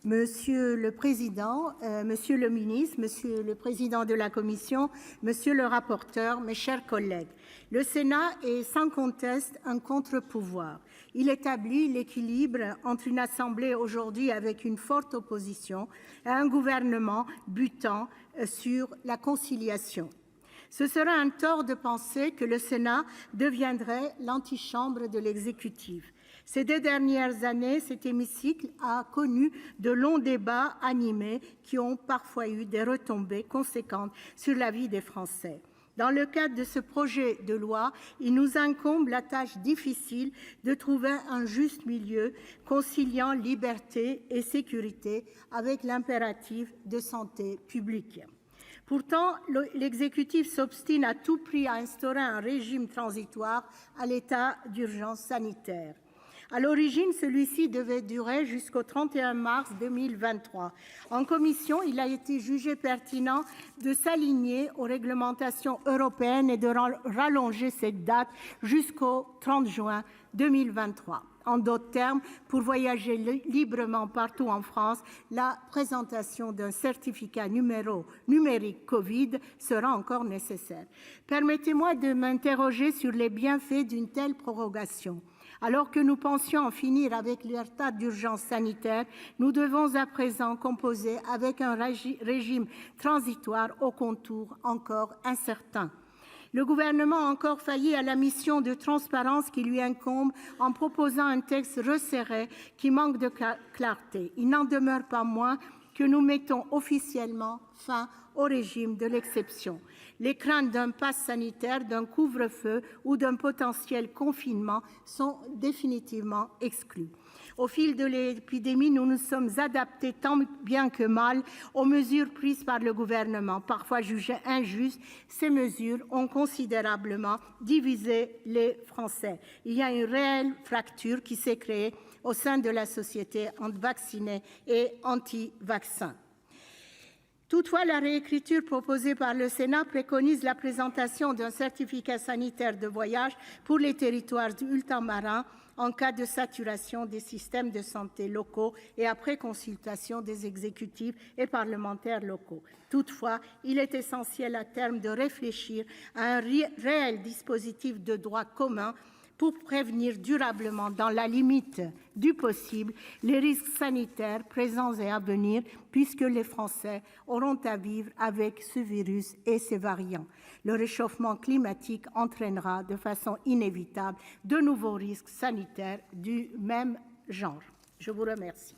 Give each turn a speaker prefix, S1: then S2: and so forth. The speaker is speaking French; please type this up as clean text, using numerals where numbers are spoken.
S1: Monsieur le Président, Monsieur le Ministre, Monsieur le Président de la Commission, Monsieur le rapporteur, mes chers collègues, le Sénat est sans conteste un contre-pouvoir. Il établit l'équilibre entre une Assemblée aujourd'hui avec une forte opposition et un gouvernement butant sur la conciliation. Ce serait un tort de penser que le Sénat deviendrait l'antichambre de l'exécutif. Ces 2 dernières années, cet hémicycle a connu de longs débats animés qui ont parfois eu des retombées conséquentes sur la vie des Français. Dans le cadre de ce projet de loi, il nous incombe la tâche difficile de trouver un juste milieu conciliant liberté et sécurité avec l'impératif de santé publique. Pourtant, l'exécutif s'obstine à tout prix à instaurer un régime transitoire à l'état d'urgence sanitaire. À l'origine, celui-ci devait durer jusqu'au 31 mars 2023. En commission, il a été jugé pertinent de s'aligner aux réglementations européennes et de rallonger cette date jusqu'au 30 juin 2023. En d'autres termes, pour voyager librement partout en France, la présentation d'un certificat numérique Covid sera encore nécessaire. Permettez-moi de m'interroger sur les bienfaits d'une telle prorogation. Alors que nous pensions en finir avec l'état d'urgence sanitaire, nous devons à présent composer avec un régime transitoire aux contours encore incertains. Le gouvernement a encore failli à la mission de transparence qui lui incombe en proposant un texte resserré qui manque de clarté. Il n'en demeure pas moins que nous mettons officiellement fin au régime de l'exception. Les craintes d'un pass sanitaire, d'un couvre-feu ou d'un potentiel confinement sont définitivement exclues. Au fil de l'épidémie, nous nous sommes adaptés tant bien que mal aux mesures prises par le gouvernement, parfois jugées injustes. Ces mesures ont considérablement divisé les Français. Il y a une réelle fracture qui s'est créée au sein de la société entre vaccinés et anti-vaccins. Toutefois, la réécriture proposée par le Sénat préconise la présentation d'un certificat sanitaire de voyage pour les territoires ultramarins en cas de saturation des systèmes de santé locaux et après consultation des exécutifs et parlementaires locaux. Toutefois, il est essentiel à terme de réfléchir à un réel dispositif de droit commun pour prévenir durablement, dans la limite du possible, les risques sanitaires présents et à venir, puisque les Français auront à vivre avec ce virus et ses variants. Le réchauffement climatique entraînera de façon inévitable de nouveaux risques sanitaires du même genre. Je vous remercie.